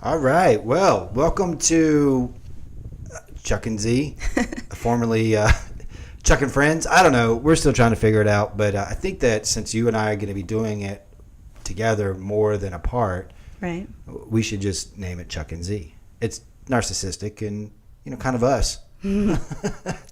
All right. Well, welcome to Chuck and Z, formerly Chuck and Friends. I don't know. We're still trying to figure it out. But I think that since you and I are going to be doing it together more than apart, right, we should just name it Chuck and Z. It's narcissistic and, kind of us.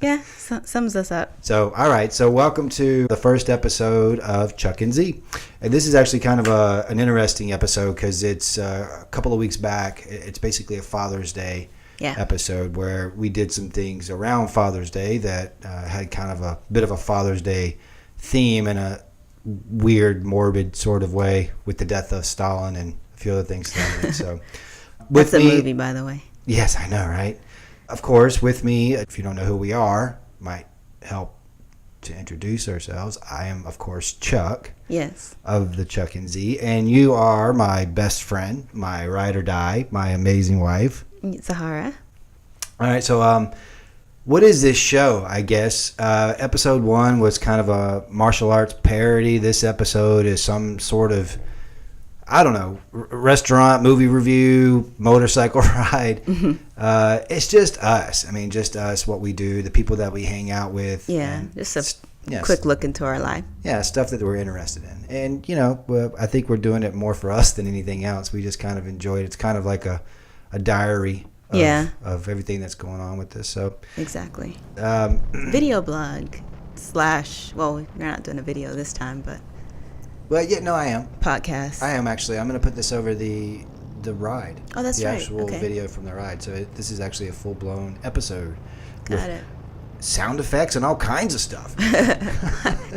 Yeah, sums us up. So, all right. So, welcome to the first episode of Chuck and Z. And this is actually kind of an interesting episode because it's a couple of weeks back. It's basically a Father's Day episode where we did some things around Father's Day that had kind of a bit of a Father's Day theme in a weird, morbid sort of way with the Death of Stalin and a few other things. So, that's a movie, by the way. Yes, I know, right? Of course, with me, if you don't know who we are, might help to introduce ourselves. I am, of course, Chuck. Yes. Of the Chuck and Z. And you are my best friend, my ride or die, my amazing wife. Zahara. All right, so what is this show, I guess? Episode 1 was kind of a martial arts parody. This episode is some sort of, I don't know, restaurant, movie review, motorcycle ride. Mm-hmm. It's just us. I mean, just us, what we do, the people that we hang out with. Yeah, just a quick look into our life. Yeah, stuff that we're interested in. And, I think we're doing it more for us than anything else. We just kind of enjoy it. It's kind of like a diary of everything that's going on with this. So exactly. Video blog / well, we're not doing a video this time, but... Well, yeah, no, I am. Podcast. I am, actually. I'm going to put this over the ride. Oh, that's right. The actual video from the ride. So this is actually a full-blown episode. Got it. Sound effects and all kinds of stuff.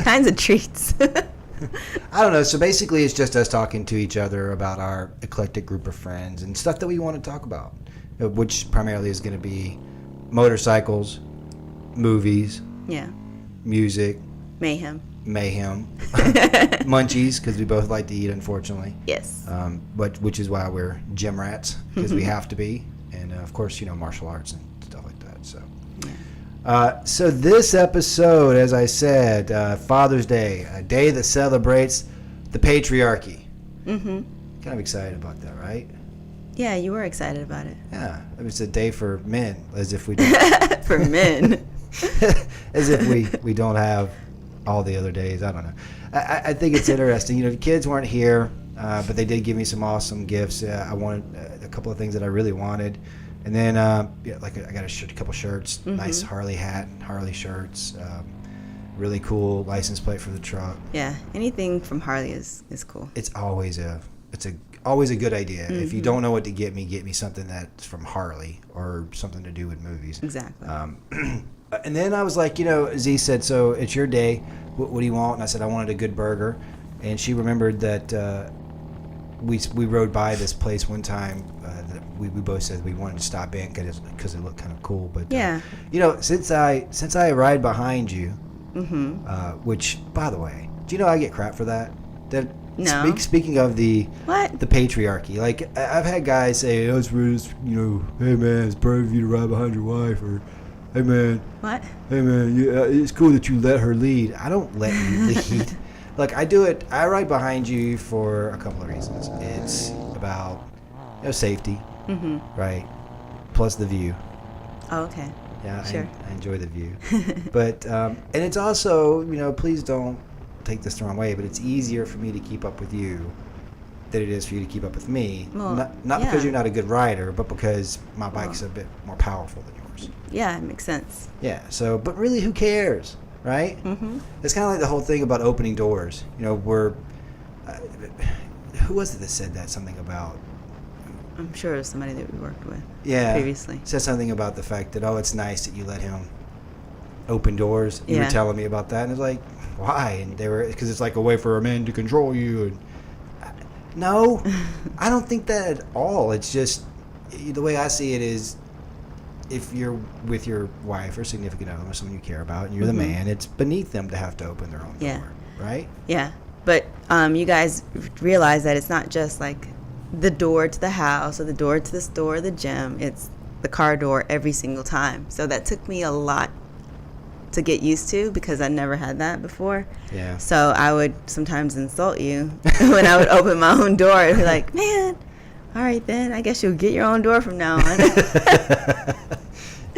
Kinds of treats. I don't know. So basically, it's just us talking to each other about our eclectic group of friends and stuff that we want to talk about, which primarily is going to be motorcycles, movies, music, mayhem, munchies, because we both like to eat, unfortunately. Yes. But which is why we're gym rats, because we have to be, and of course, martial arts and stuff like that. So. So this episode, as I said, Father's Day, a day that celebrates the patriarchy. Mm-hmm. Kind of excited about that, right? Yeah, you were excited about it. Yeah, it was a day for men, as if we don't. For men. As if we don't have all the other days. I don't know. I think it's interesting. The kids weren't here, but they did give me some awesome gifts. I wanted a couple of things that I really wanted. And then, I got a couple shirts, nice Harley hat, Harley shirts, really cool license plate for the truck. Yeah, anything from Harley is cool. It's always a good idea. If you don't know what to get me something that's from Harley or something to do with movies. Exactly. And then I was like, Z said, so it's your day. What do you want? And I said, I wanted a good burger. And she remembered that we rode by this place one time that we both said we wanted to stop in because it looked kind of cool. But since I ride behind you, which, by the way, do you know I get crap for that? No. Speaking of the patriarchy, like I've had guys say, "Oh, it's rude, hey man, it's brave of you to ride behind your wife," or "Hey man, what? Hey man, it's cool that you let her lead." I don't let you lead. Look, I do it. I ride behind you for a couple of reasons. It's about safety, right? Plus the view. Oh, okay. Yeah, sure. I enjoy the view, but and it's also please don't take this the wrong way, but it's easier for me to keep up with you than it is for you to keep up with me. Well, not because you're not a good rider, but because my bike's a bit more powerful than yours. Yeah, it makes sense. Yeah. So, but really, who cares? Right? Mm-hmm. It's kind of like the whole thing about opening doors. We're who was it that said that? Something about. I'm sure it was somebody that we worked with. Yeah. Previously. Said something about the fact that it's nice that you let him open doors. You were telling me about that, and it's like, why? And they were because it's like a way for a man to control you. And no, I don't think that at all. It's just the way I see it is. If you're with your wife or significant other or someone you care about and you're the man, it's beneath them to have to open their own door, right? Yeah, but you guys realize that it's not just like the door to the house or the door to the store or the gym. It's the car door every single time. So that took me a lot to get used to because I never had that before. Yeah. So I would sometimes insult you when I would open my own door and be like, man, all right, then I guess you'll get your own door from now on.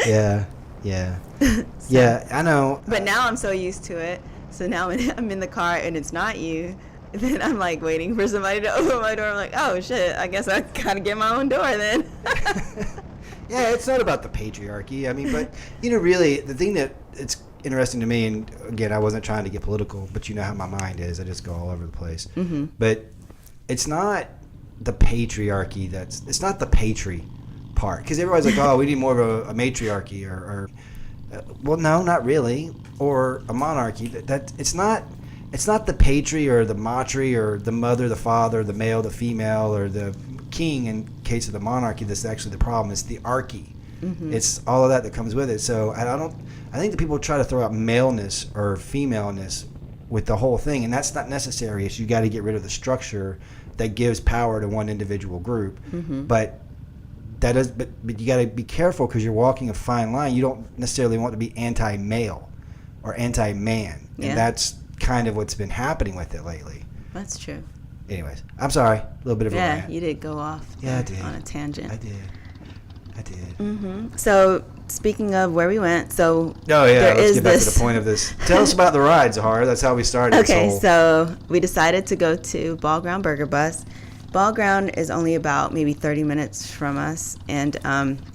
Yeah. Yeah, I know. But now I'm so used to it. So now when I'm in the car and it's not you, then I'm like waiting for somebody to open my door. I'm like, oh shit, I guess I gotta get my own door then. Yeah, it's not about the patriarchy. I mean, but really, the thing that it's interesting to me, and again, I wasn't trying to get political, but you know how my mind is. I just go all over the place. Mm-hmm. But it's not the patriarchy it's not the patri part, because everybody's like, oh, we need more of a matriarchy or well, no, not really, or a monarchy. That it's not the patri or the matri or the mother, the father, the male, the female, or the king in case of the monarchy. That's actually the problem. It's the archy. Mm-hmm. It's all of that comes with it. So I think that people try to throw out maleness or femaleness with the whole thing, and that's not necessary. It's you got to get rid of the structure that gives power to one individual group. Mm-hmm. But you got to be careful, because you're walking a fine line. You don't necessarily want to be anti-male or anti-man, and that's kind of what's been happening with it lately. That's true. Anyways, I'm sorry. A little bit of a rant. Yeah, you did go off. Yeah, I did. On a tangent. I did. Mm-hmm. So, speaking of where we went, let's get back to the point of this. Tell us about the ride, Zahara. That's how we started. Okay, so we decided to go to Ball Ground Burger Bus. Ball Ground is only about maybe 30 minutes from us, and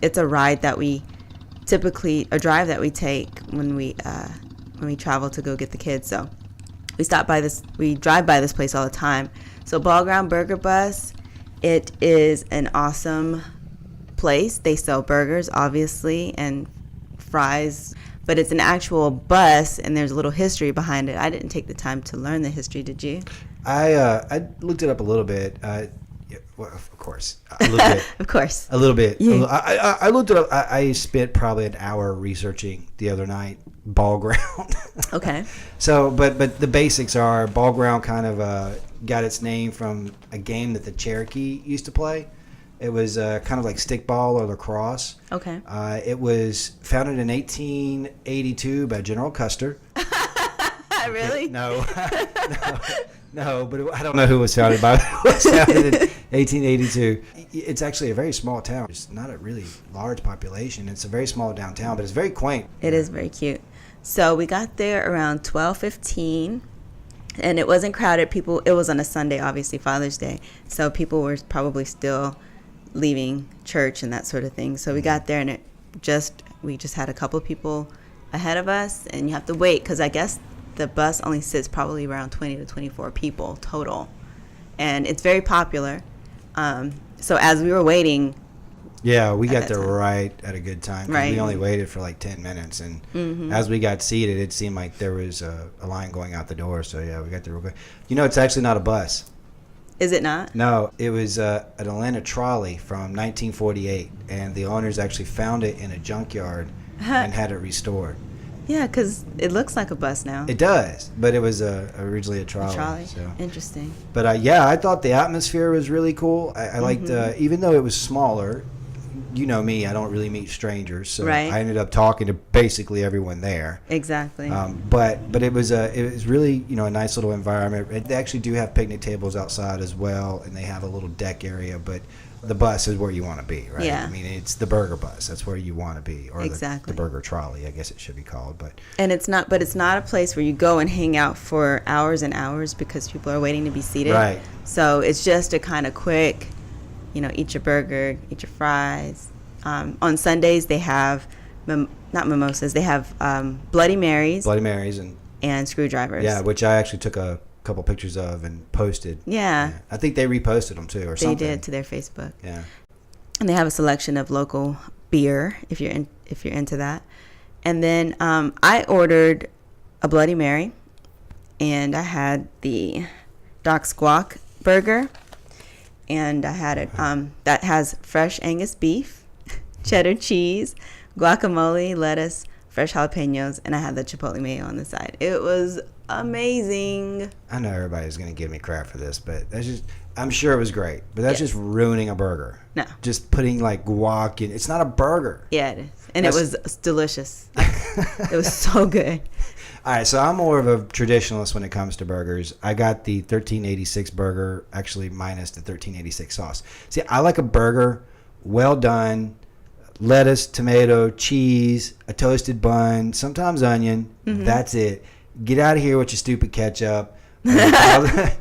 it's a ride that a drive that we take when we travel to go get the kids. So we drive by this place all the time. So Ball Ground Burger Bus, it is an awesome place. They sell burgers, obviously, and fries, but it's an actual bus, and there's a little history behind it. I didn't take the time to learn the history, did you? I looked it up a little bit. Well, of course, a little bit. Of course, a little bit. Yeah. I looked it up. I spent probably an hour researching the other night Ball Ground. Okay. So, but the basics are Ball Ground kind of got its name from a game that the Cherokee used to play. It was kind of like stickball or lacrosse. Okay. It was founded in 1882 by General Custer. Really? No. No, but I don't know who was founded by. It was founded in 1882. It's actually a very small town. It's not a really large population. It's a very small downtown, but it's very quaint. It is very cute. So we got there around 12:15, and it wasn't crowded. It was on a Sunday, obviously Father's Day, so people were probably still leaving church and that sort of thing. So we got there, and we just had a couple of people ahead of us, and you have to wait, because I guess the bus only sits probably around 20 to 24 people total, and it's very popular. So as we were waiting, we got there right at a good time. Right. We only waited for like 10 minutes, and as we got seated, it seemed like there was a line going out the door. So we got there real quick. It's actually not a bus. Is it not? No, it was an Atlanta trolley from 1948, and the owners actually found it in a junkyard and had it restored. Yeah, because it looks like a bus now. It does, but it was originally a trolley. So. Interesting. But I thought the atmosphere was really cool. I liked, even though it was smaller, you know me, I don't really meet strangers, so I ended up talking to basically everyone there. Exactly. But it was really a nice little environment. They actually do have picnic tables outside as well, and they have a little deck area, but the bus is where you want to be, right? Yeah. I mean, it's the burger bus. That's where you want to be, or exactly. the burger trolley, I guess it should be called. And it's not a place where you go and hang out for hours and hours because people are waiting to be seated. Right. So it's just a kind of quick, eat your burger, eat your fries. On Sundays they have not mimosas. They have Bloody Marys. Bloody Marys and screwdrivers. Yeah, which I actually took a couple pictures of and posted. Yeah. I think they reposted them too, or something. They did to their Facebook. Yeah. And they have a selection of local beer if you're into that. And then I ordered a Bloody Mary, and I had the Doc Squawk burger, and I had it that has fresh Angus beef, cheddar cheese, guacamole, lettuce, fresh jalapenos, and I had the chipotle mayo on the side. It was amazing. I know everybody's going to give me crap for this, but I'm sure it was great, but that's just ruining a burger. No. Just putting like guac in. It's not a burger. Yeah, it is. And it was delicious. It was so good. All right, so I'm more of a traditionalist when it comes to burgers. I got the 1386 burger, actually minus the 1386 sauce. See, I like a burger well done, lettuce, tomato, cheese, a toasted bun, sometimes onion. Mm-hmm. That's it. Get out of here with your stupid ketchup. Thousand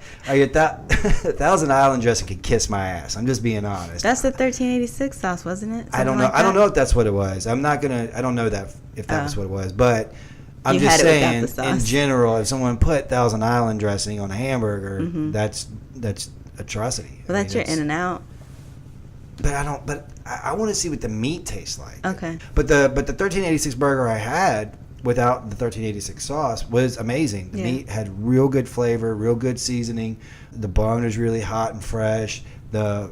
Island dressing could kiss my ass. I'm just being honest. That's the 1386 sauce, wasn't it? I don't know. I don't know if that's what it was. I don't know that if that was what it was, but I'm just saying in general, if someone put Thousand Island dressing on a hamburger, mm-hmm. that's atrocity. Well, that's your In-N-Out. But I want to see what the meat tastes like. Okay. But the 1386 burger I had without the 1386 sauce was amazing. The meat had real good flavor, real good seasoning. The bun was really hot and fresh. The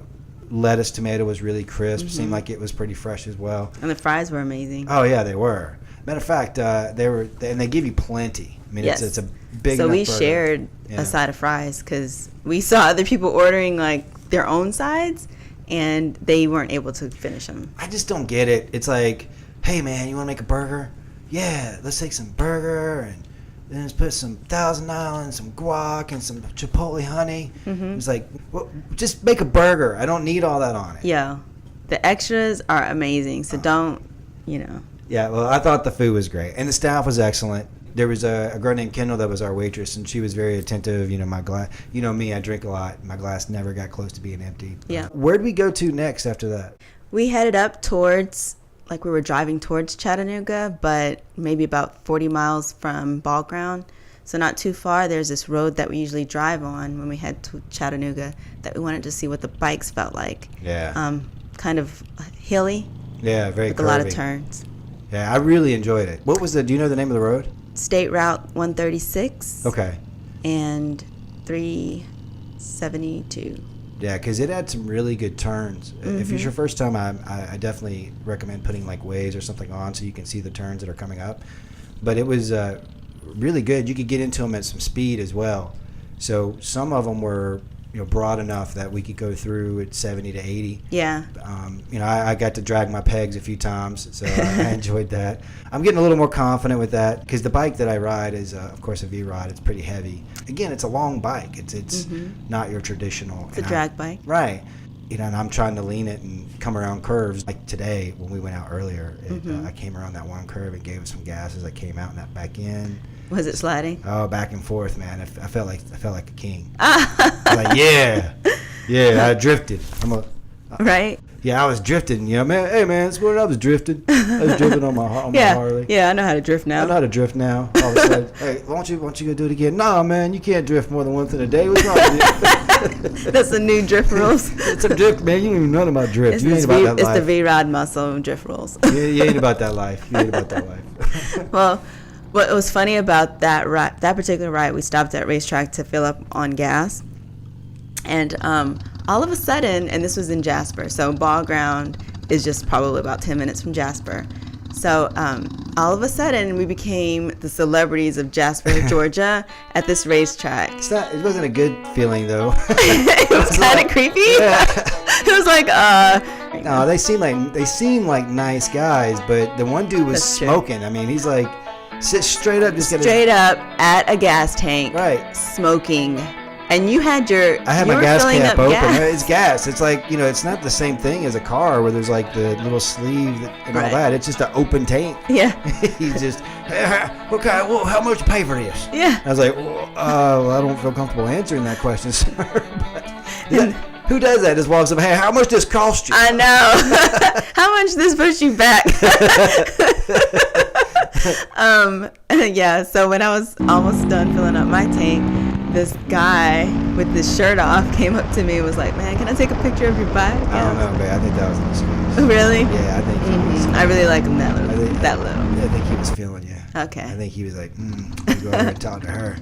lettuce tomato was really crisp. Mm-hmm. Seemed like it was pretty fresh as well. And the fries were amazing. Oh yeah, they were. Matter of fact, they give you plenty. I mean, it's a big. So we shared a side of fries because we saw other people ordering like their own sides, and they weren't able to finish them. I just don't get it. It's like, hey man, you want to make a burger? Yeah, let's take some burger and then let's put some Thousand Island, some guac, and some chipotle honey. Mm-hmm. It's like, well, just make a burger. I don't need all that on it. Yeah, the extras are amazing. So don't, Yeah, well, I thought the food was great, and the staff was excellent. There was a girl named Kendall that was our waitress, and she was very attentive. My glass, me, I drink a lot. My glass never got close to being empty. Yeah. Where'd we go to next after that? We headed up towards, we were driving towards Chattanooga, but maybe about 40 miles from Ball Ground. So not too far. There's this road that we usually drive on when we head to Chattanooga that we wanted to see what the bikes felt like. Yeah. Kind of hilly. Yeah, very curvy. With a lot of turns. Yeah, I really enjoyed it. What was do you know the name of the road? State Route 136. Okay. And 372. Yeah, because it had some really good turns. Mm-hmm. If it's your first time, I definitely recommend putting like Waze or something on so you can see the turns that are coming up. But it was really good. You could get into them at some speed as well. So some of them were broad enough that we could go through at 70 to 80. Yeah. I got to drag my pegs a few times, so I enjoyed that. I'm getting a little more confident with that because the bike that I ride is, of course, a V-Rod. It's pretty heavy. Again, it's a long bike. It's mm-hmm. not your traditional. It's a drag bike. Right. And I'm trying to lean it and come around curves. Like today, when we went out earlier, mm-hmm. I came around that one curve and gave it some gas as I came out and that back in. Was it sliding? Oh, back and forth, man. I felt like a king. Like, yeah, I drifted. Right? Yeah, I was drifting. Man. Hey, man, that's what I was drifting. I was drifting on my Harley. Yeah, I know how to drift now. I know how to drift now. All of a sudden, hey, why don't you go do it again? Nah, man, you can't drift more than once in a day. What's wrong with you? That's the new drift rules. It's a drift, man. You don't even know about drift. You ain't about that life. It's the V-Rod muscle drift rules. You ain't about that life. Well, what was funny about that particular ride, we stopped at racetrack to fill up on gas, and all of a sudden, and this was in Jasper, so Ball Ground is just probably about 10 minutes from Jasper. So all of a sudden, we became the celebrities of Jasper, Georgia, at this racetrack. It wasn't a good feeling, though. It was kind of creepy. Yeah. It was like, No, they seem like nice guys, but the one dude was smoking. True. I mean, he's like, sit straight up, up at a gas tank, right, smoking. And I had my gas cap open. It's gas. It's like, it's not the same thing as a car where there's like the little sleeve and all that. It's just an open tank. Yeah. He's just, how much you pay for this? Yeah. I was like, I don't feel comfortable answering that question, sir. Who does that? Just walks up, hey, how much this cost you? I know. How much this puts you back? Yeah, so when I was almost done filling up my tank, this guy with his shirt off came up to me and was like, man, can I take a picture of your bike? I don't know, babe. I think that was an excuse. Really? Yeah, I think he was. I really like him that little. I think he was feeling you. Okay. I think he was like, you go over and talk to her.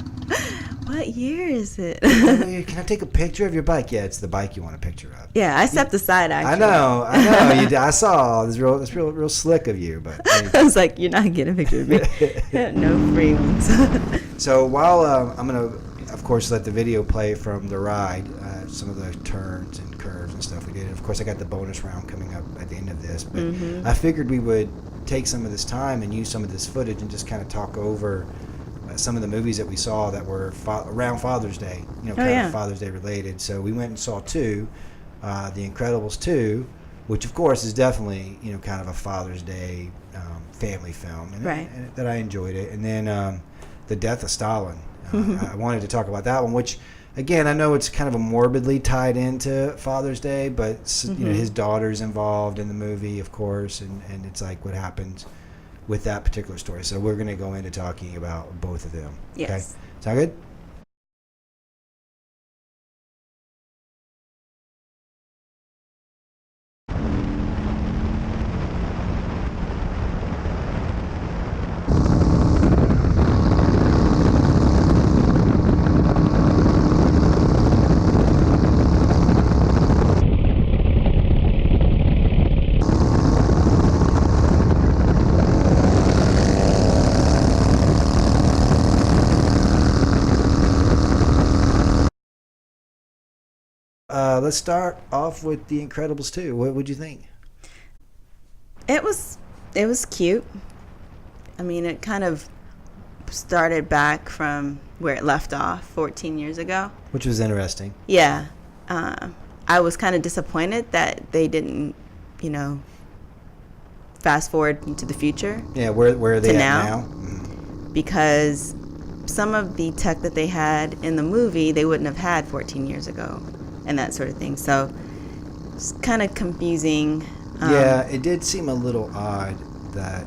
What year is it? Can I take a picture of your bike? Yeah, it's the bike you want a picture of. Yeah, I stepped aside, actually. I know. I saw. It's real slick of you. But I was like, you're not getting a picture of me. No free ones. So while I'm going to, of course, let the video play from the ride, some of the turns and curves and stuff we did. And of course, I got the bonus round coming up at the end of this. But I figured we would take some of this time and use some of this footage and just kind of talk over some of the movies that we saw that were around Father's Day, of Father's Day related. So we went and saw two, The Incredibles 2, which of course is definitely, kind of a Father's Day family film, and that I enjoyed it. And then The Death of Stalin. I wanted to talk about that one, which, again, I know it's kind of a morbidly tied into Father's Day, but his daughter's involved in the movie, of course, and it's like what happens with that particular story. So we're going to go into talking about both of them. Yes. Okay? Sound good? Let's start off with The Incredibles 2. What would you think? It was cute. I mean, it kind of started back from where it left off 14 years ago. Which was interesting. Yeah. I was kind of disappointed that they didn't, fast forward into the future. Yeah, where are they at now? Because some of the tech that they had in the movie, they wouldn't have had 14 years ago. And that sort of thing. So it's kind of confusing. Yeah, it did seem a little odd that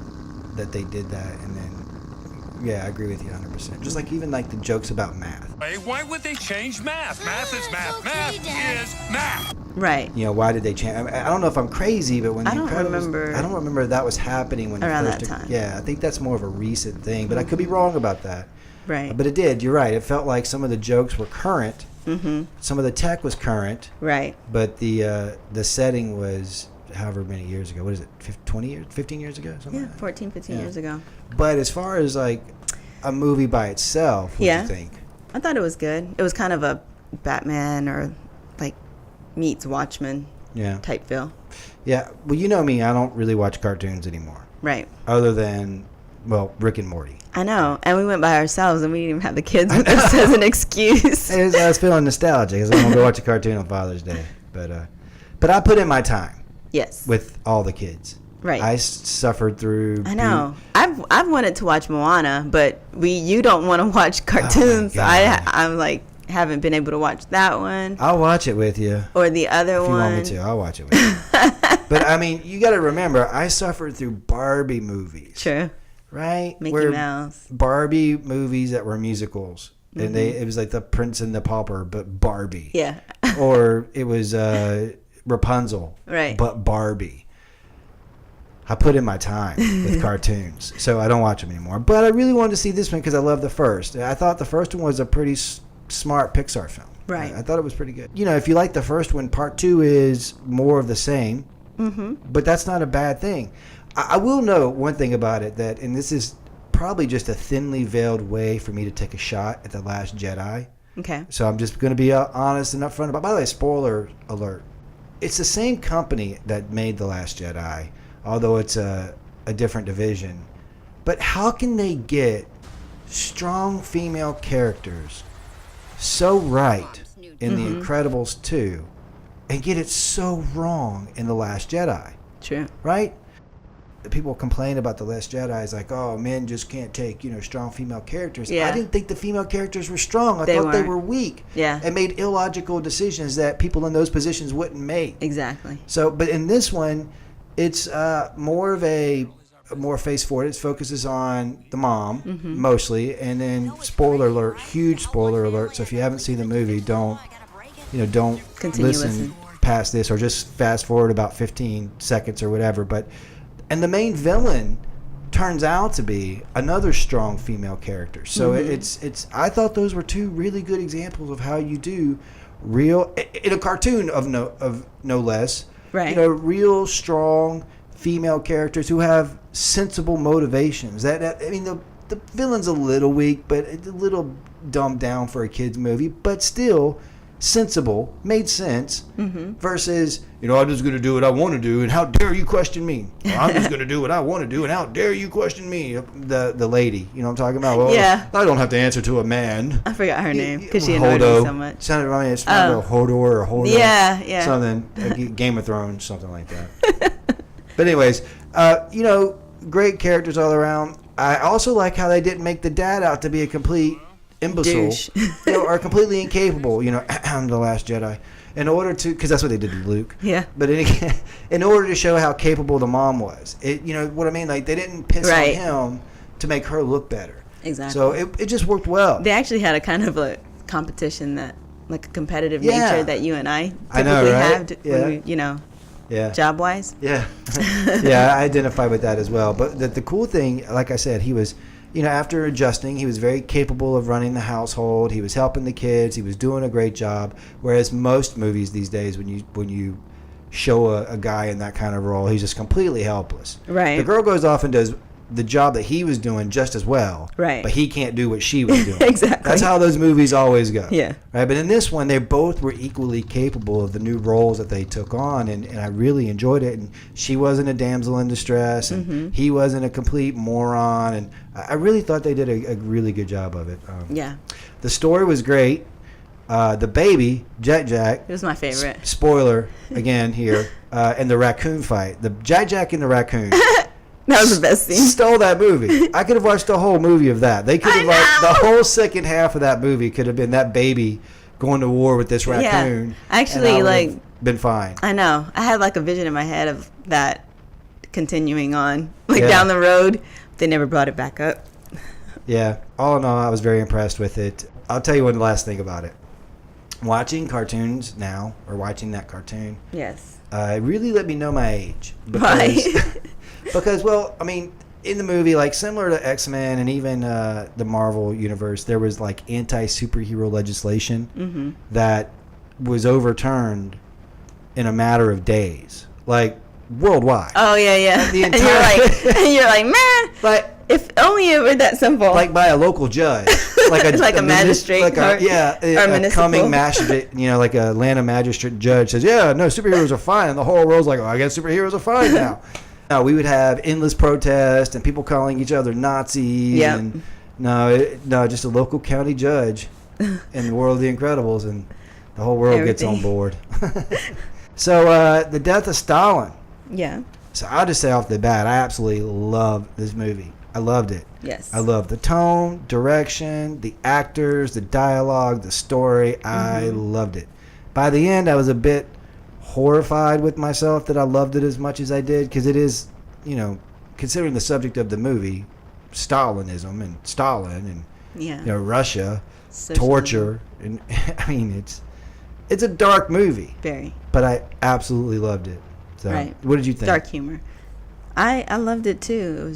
they did that, and then I agree with you 100%. Just like even like the jokes about math. Hey, why would they change math? Math is math. Math is math. Right. Why did they change? I don't know if I'm crazy, but when I don't remember that was happening when around first that time. Yeah, I think that's more of a recent thing, but I could be wrong about that. Right. But it did. You're right. It felt like some of the jokes were current. Mm-hmm. Some of the tech was current. Right. But the setting was however many years ago. What is it? 20 years? 15 years ago? Something like that? 14, 15 years ago. But as far as like a movie by itself, what do you think? I thought it was good. It was kind of a Batman or like meets Watchmen type feel. Yeah. Well, you know me. I don't really watch cartoons anymore. Right. Other than, Rick and Morty. I know. And we went by ourselves and we didn't even have the kids with us as an excuse. I was feeling nostalgic because I want to go watch a cartoon on Father's Day. But I put in my time. Yes. With all the kids. Right. I suffered through. I know. I've wanted to watch Moana, but you don't want to watch cartoons. Oh I'm like, haven't been able to watch that one. I'll watch it with you. Or the other one. If you want me to, I'll watch it with you. But I mean, you got to remember, I suffered through Barbie movies. True. Right? Mickey Mouse. Barbie movies that were musicals. And it was like The Prince and the Pauper, but Barbie. Yeah. Or it was Rapunzel. Right. But Barbie. I put in my time with cartoons, so I don't watch them anymore. But I really wanted to see this one because I love the first. I thought the first one was a pretty smart Pixar film. Right. I thought it was pretty good. If you like the first one, part 2 is more of the same. Mm-hmm. But that's not a bad thing. I will know one thing about it, and this is probably just a thinly veiled way for me to take a shot at The Last Jedi. Okay. So I'm just going to be honest and upfront about. By the way, spoiler alert. It's the same company that made The Last Jedi, although it's a different division. But how can they get strong female characters so right in The Incredibles 2 and get it so wrong in The Last Jedi? True. Right? People complain about The Last Jedi. It's like, oh, men just can't take, strong female characters. Yeah. I didn't think the female characters were strong. I thought they were weak. Yeah. And made illogical decisions that people in those positions wouldn't make. Exactly. So, but in this one, it's more of a more face forward. It focuses on the mom mostly, and then spoiler alert, huge spoiler alert. So if you haven't seen the movie, don't listen past this, or just fast forward about 15 seconds or whatever. And the main villain turns out to be another strong female character. So it's I thought those were two really good examples of how you do real in a cartoon of no less. Right. Real strong female characters who have sensible motivations. The villain's a little weak, but it's a little dumbed down for a kids movie, but still sensible, made sense, versus, I'm just going to do what I want to do, and how dare you question me? Or, I'm just going to do what I want to do, and how dare you question me? The lady, what I'm talking about? Well, yeah. I don't have to answer to a man. I forgot her name because she annoyed me so much. It's not Hodor or Hodor. Yeah. Something, Game of Thrones, something like that. But anyways, great characters all around. I also like how they didn't make the dad out to be a complete imbecile, or completely incapable. I'm the Last Jedi. In order to, because that's what they did to Luke. Yeah. But in order to show how capable the mom was, what I mean? Like, they didn't piss on him to make her look better. Exactly. So it just worked well. They actually had a kind of a competition like a competitive nature that you and I typically know, right? have, when we, job wise. Yeah. Yeah, I identify with that as well. But the cool thing, like I said, he was, after adjusting, he was very capable of running the household. He was helping the kids. He was doing a great job. Whereas most movies these days, when you show a guy in that kind of role, he's just completely helpless. Right. The girl goes off and does the job that he was doing just as well. Right. But he can't do what she was doing. Exactly. That's how those movies always go. Yeah. Right. But in this one, they both were equally capable of the new roles that they took on, and I really enjoyed it. And she wasn't a damsel in distress, and he wasn't a complete moron, and I really thought they did a really good job of it. The story was great. The baby, Jack, it was my favorite. Spoiler again here, and the raccoon fight. The Jack and the raccoon. That was the best scene. Stole that movie. I could have watched the whole movie of that. They could have the whole second half of that movie could have been that baby going to war with this raccoon. Yeah. Actually, been fine. I know. I had a vision in my head of that continuing on, down the road. They never brought it back up. Yeah. All in all, I was very impressed with it. I'll tell you one last thing about it. Watching cartoons now, or watching that cartoon, yes, it really let me know my age. Why? Because, well, I mean, in the movie, similar to X-Men and even the Marvel universe, there was anti-superhero legislation that was overturned in a matter of days, worldwide. Oh yeah. The And entire, you're like, man, if only it were that simple. By a local judge, a magistrate, a coming magistrate, like a Atlanta magistrate judge says, yeah, no, superheroes are fine, and the whole world's like, oh, I guess superheroes are fine now. No, we would have endless protest and people calling each other Nazis. Yep. And just a local county judge in the world of the Incredibles, and the whole world gets on board. So the Death of Stalin. Yeah. So I'll just say off the bat, I absolutely love this movie. I loved it. Yes. I love the tone, direction, the actors, the dialogue, the story. I loved it. By the end, I was a bit horrified with myself that I loved it as much as I did, because it is, considering the subject of the movie, Stalinism and Stalin and Russia, torture, and I mean it's a dark movie. Very. But I absolutely loved it. So, what did you think? Dark humor. I loved it too.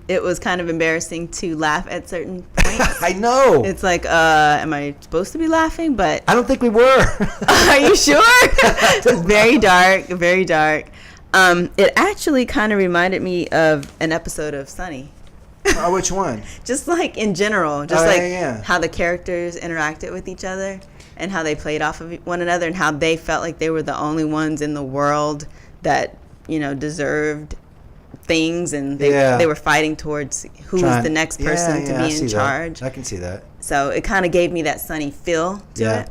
It was kind of embarrassing to laugh at certain points. I know. It's am I supposed to be laughing? But I don't think we were. Are you sure? It's very dark, very dark. It actually kind of reminded me of an episode of Sunny. Oh, which one? Just in general, how the characters interacted with each other and how they played off of one another and how they felt like they were the only ones in the world that deserved things, and they were fighting towards who was the next person to be in charge. I can see that. So it kind of gave me that Sunny feel to it.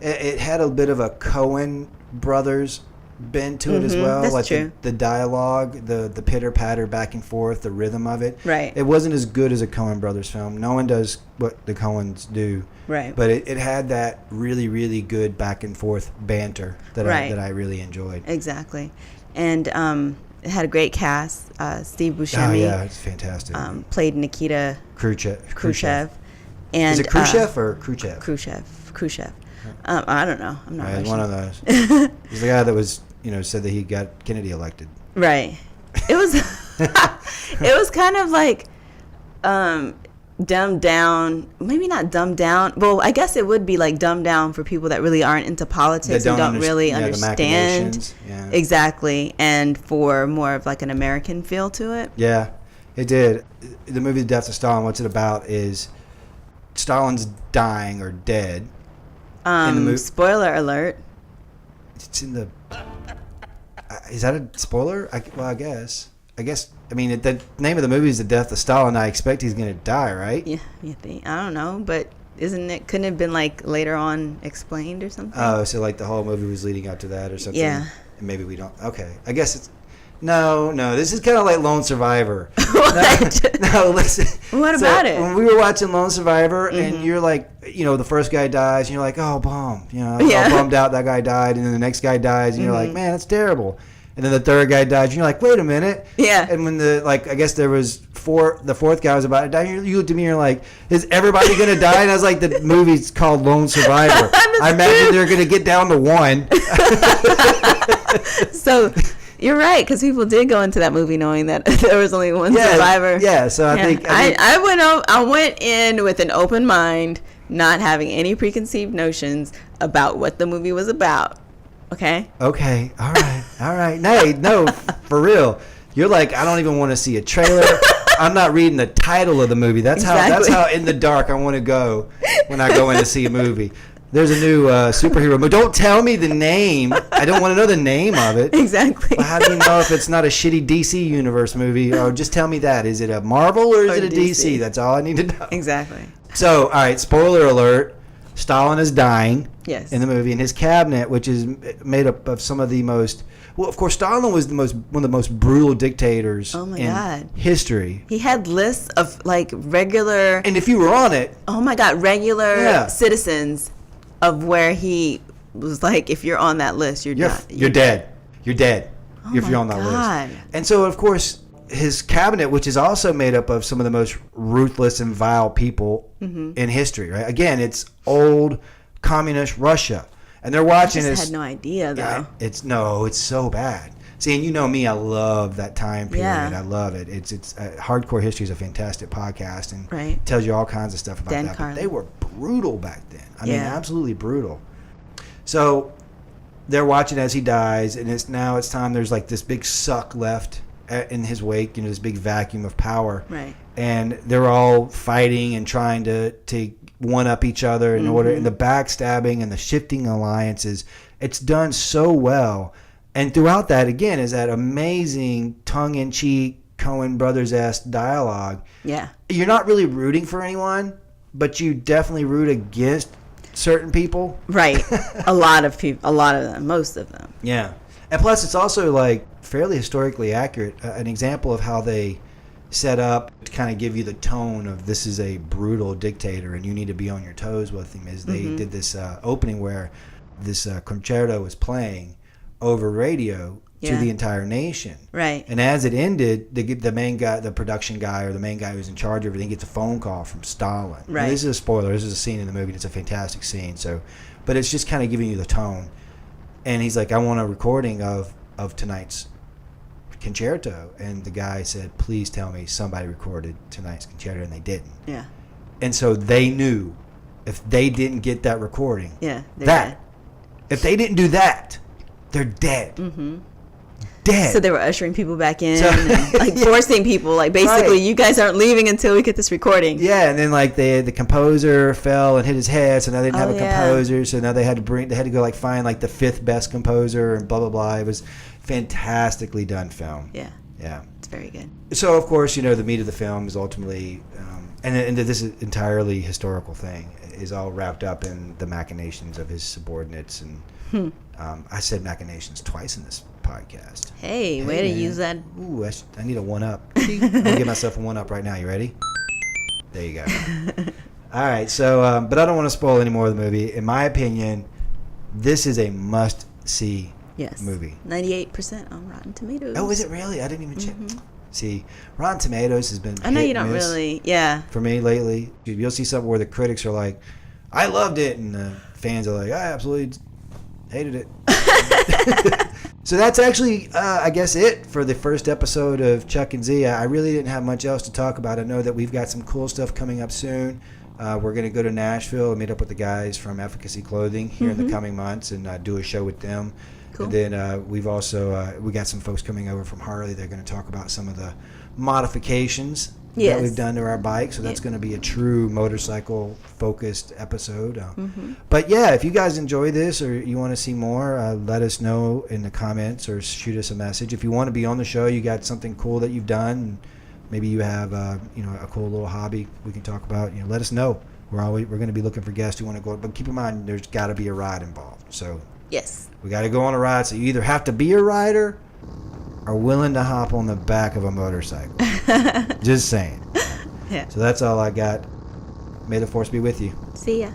It had a bit of a Coen brothers bend to it as well. That's true. The dialogue, the pitter patter back and forth, the rhythm of it. Right. It wasn't as good as a Coen brothers film. No one does what the Coens do. Right. But it had that really, really good back and forth banter that I really enjoyed. Exactly. And it had a great cast. Steve Buscemi. Oh yeah, it's fantastic. Played Nikita Khrushchev. And is it Khrushchev or Khrushchev? Khrushchev. I don't know. I'm not Russian. One of those. He's the guy that was, said that he got Kennedy elected. Right. It was. It was kind of dumbed down. Maybe not dumbed down. Well, I guess it would be dumbed down for people that really aren't into politics and don't really understand. Yeah. Exactly, and for more of an American feel to it. Yeah, it did. The movie The Death of Stalin, what's it about is Stalin's dying or dead, in the movie. Spoiler alert. It's in the. Is that a spoiler? I guess. I mean, the name of the movie is The Death of Stalin. I expect he's going to die, right? Yeah, you think? I don't know, but couldn't it have been like later on explained or something? Oh, so like the whole movie was leading up to that or something? Yeah. And maybe we don't. Okay. I guess it's. No. This is kind of like Lone Survivor. What? No, listen. What about it? When we were watching Lone Survivor, and you're like, the first guy dies, and you're like, oh, bum. All bummed out that guy died, and then the next guy dies, and you're like, man, that's terrible. And then the third guy dies, and you're like, wait a minute. Yeah. And when I guess there was the fourth guy was about to die, you looked at me and you're like, is everybody going to die? And I was like, the movie's called Lone Survivor. I imagine they're going to get down to one. So you're right, because people did go into that movie knowing that there was only one survivor. Yeah, so I think I went in with an open mind, not having any preconceived notions about what the movie was about. Okay. All right. No, for real. You're like, I don't even want to see a trailer. I'm not reading the title of the movie. That's how in the dark I want to go when I go in to see a movie. There's a new superhero movie. Don't tell me the name. I don't want to know the name of it. Exactly. Well, how do you know if it's not a shitty DC universe movie? Or just tell me that. Is it a Marvel or is it a DC? That's all I need to know. Exactly. So, all right, spoiler alert. Stalin is dying in the movie, and his cabinet, which is made up of some of the most... Well, of course, Stalin was one of the most brutal dictators in history. He had lists of, like, regular... And if you were on it... Oh, my God, regular citizens of where he was like, if you're on that list, you're dead. You're dead. If you're on that list. And so, of course... His cabinet, which is also made up of some of the most ruthless and vile people in history, right? Again, it's old communist Russia, and they're watching this. I had no idea, though. It's so bad. See, and you know me, I love that time period. Yeah. I love it. It's Hardcore History is a fantastic podcast and right. tells you all kinds of stuff about Dan that. Carlin. But they were brutal back then. I mean, absolutely brutal. So they're watching as he dies, and it's time. There's like this big suck left in his wake, this big vacuum of power, right? And they're all fighting and trying to one up each other in order, and the backstabbing and the shifting alliances. It's done so well, and throughout that again is that amazing tongue-in-cheek Coen Brothers-esque dialogue. Yeah, you're not really rooting for anyone, but you definitely root against certain people. Right, a lot of them, most of them. Yeah, and plus it's also like fairly historically accurate. An example of how they set up to kind of give you the tone of this is a brutal dictator and you need to be on your toes with him is they did this opening where this concerto was playing over radio to the entire nation. Right. And as it ended, the main guy, the production guy or the main guy who's in charge of everything gets a phone call from Stalin. Right. And this is a spoiler. This is a scene in the movie. It's a fantastic scene. But it's just kind of giving you the tone. And he's like, I want a recording of tonight's concerto, and the guy said, please tell me somebody recorded tonight's concerto, and they didn't. Yeah. And so they knew if they didn't get that recording, dead. If they didn't do that, they're dead. Dead. So they were ushering people back in, and like forcing people, like basically, you guys aren't leaving until we get this recording. Yeah, and then like the composer fell and hit his head, so now they didn't have a composer, so now they had to go like find like the fifth best composer and blah blah blah. It was fantastically done film. Yeah, it's very good. So of course, the meat of the film is ultimately, and this is entirely historical thing, is all wrapped up in the machinations of his subordinates, and I said machinations twice in this podcast. Hey, way to use that. Ooh, I need a 1-up. I'm gonna give myself a 1-up right now. You ready? There you go. All right, so but I don't want to spoil any more of the movie. In my opinion, this is a must-see movie. 98% on Rotten Tomatoes. Oh, is it really? I didn't even check. See, Rotten Tomatoes has been I know you don't really, for me lately. You'll see something where the critics are like, I loved it, and the fans are like, I absolutely hated it. So that's actually, I guess, it for the first episode of Chuck and Z. I really didn't have much else to talk about. I know that we've got some cool stuff coming up soon. We're going to go to Nashville and meet up with the guys from Efficacy Clothing here in the coming months and do a show with them. Cool. And then we've also we got some folks coming over from Harley. They're going to talk about some of the modifications Yes. that we've done to our bike. So that's going to be a true motorcycle focused episode. But yeah, if you guys enjoy this or you want to see more, let us know in the comments or shoot us a message. If you want to be on the show, you got something cool that you've done, maybe you have a cool little hobby we can talk about, let us know. We're going to be looking for guests who want to go, but keep in mind there's got to be a ride involved. So yes, we got to go on a ride. So you either have to be a rider or willing to hop on the back of a motorcycle. Just saying. Yeah. So that's all I got. May the force be with you. See ya.